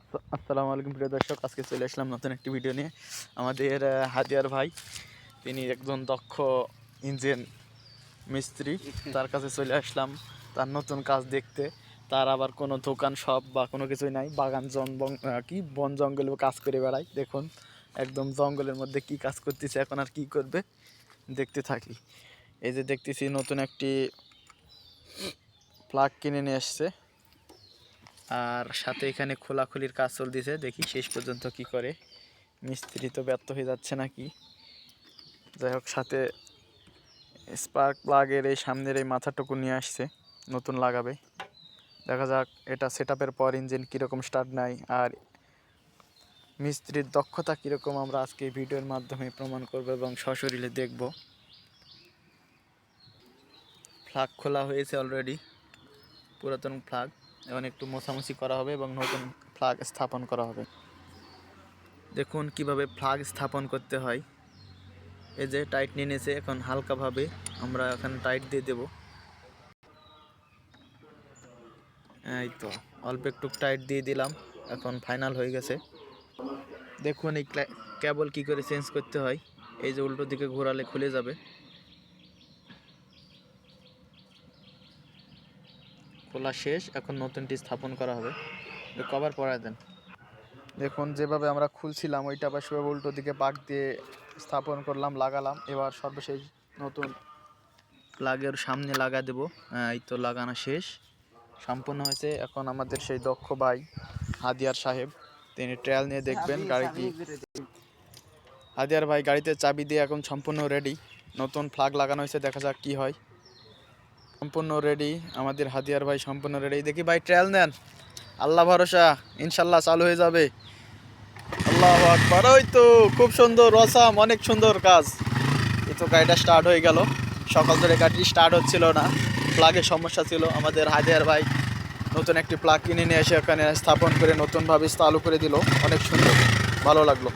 আসসালামু আলাইকুম প্রিয় দর্শক, আজকে চলে আসলাম নতুন একটি ভিডিও নিয়ে। আমাদের হাদিয়ার ভাই, তিনি একজন দক্ষ ইঞ্জিন মিস্ত্রি। তার কাছে চলে আসলাম তার নতুন কাজ দেখতে। তার আবার কোনো দোকান শপ বা কোনো কিছুই নাই, বাগান বন জঙ্গলে কাজ করে বেড়ায়। দেখুন একদম জঙ্গলের মধ্যে কি কাজ করতেছে, এখন আর কি করবে দেখতে থাকি। এই যে দেখতেছি নতুন একটি প্লাগ কিনে নিয়ে আসছে, আর সাথে এখানে খোলাখুলির কাজ চলতেছে। দেখি শেষ পর্যন্ত কি করে, মিস্ত্রি তো ব্যর্থ হয়ে যাচ্ছে নাকি। যাই হোক, সাথে স্পার্ক প্লাগের এই সামনের এই মাথাটুকু নিয়ে আসছে, নতুন লাগাবে। দেখা যাক এটা সেটআপের পর ইঞ্জিন কীরকম স্টার্ট নেয় আর মিস্ত্রির দক্ষতা কীরকম, আমরা আজকে এই ভিডিওর মাধ্যমে প্রমাণ করব এবং সশরীরে দেখব। ফ্লাগ খোলা হয়েছে অলরেডি, পুরাতন ফ্লাগ এখন একটু মোছামুছি করা হবে এবং নতুন ফ্লাগ স্থাপন করা হবে। দেখুন কিভাবে ফ্লাগ স্থাপন করতে হয়। এই যে টাইট নিয়ে নিয়েছে, এখন হালকাভাবে আমরা এখানে টাইট দিয়ে দেব। এই তো অল্প একটু টাইট দিয়ে দিলাম, এখন ফাইনাল হয়ে গেছে। দেখুন এই কেবল কি করে চেঞ্জ করতে হয়। এই যে উল্টো দিকে ঘোরালে খুলে যাবে। খোলা শেষ, এখন নতুনটি স্থাপন করা হবে। কভার পরায় দেন। দেখুন যেভাবে আমরা খুলছিলাম ওইটা আবার সেভাবে উল্টো দিকে পাক দিয়ে স্থাপন করলাম, লাগালাম। এবার সর্বশেষ নতুন প্লাগের সামনে লাগা দেব। এই তো লাগানো শেষ, সম্পূর্ণ হয়েছে। এখন আমাদের সেই দক্ষ ভাই হাদিয়ার সাহেব, তিনি ট্রায়াল নিয়ে দেখবেন গাড়িটি। হাদিয়ার ভাই গাড়িতে চাবি দিয়ে এখন সম্পূর্ণ রেডি, নতুন ফ্লাগ লাগানো হয়েছে। দেখা যাক কি হয়। সম্পূর্ণ রেডি আমাদের হাদিয়ার ভাই, সম্পূর্ণ রেডি। দেখি ভাই ট্রায়াল নেন, আল্লাহ ভরসা, ইনশাল্লাহ চালু হয়ে যাবে। আল্লাহু আকবার। ওই তো খুব সুন্দর, অসাম, অনেক সুন্দর কাজ। এই তো গাড়িটা স্টার্ট হয়ে গেল। সকাল ধরে গাড়িটি স্টার্ট হচ্ছিল না, প্লাগের সমস্যা ছিল। আমাদের হাদিয়ার ভাই নতুন একটি প্লাগ কিনে নিয়ে এসে এখানে স্থাপন করে নতুনভাবে চালু করে দিল। অনেক সুন্দর, ভালো লাগলো।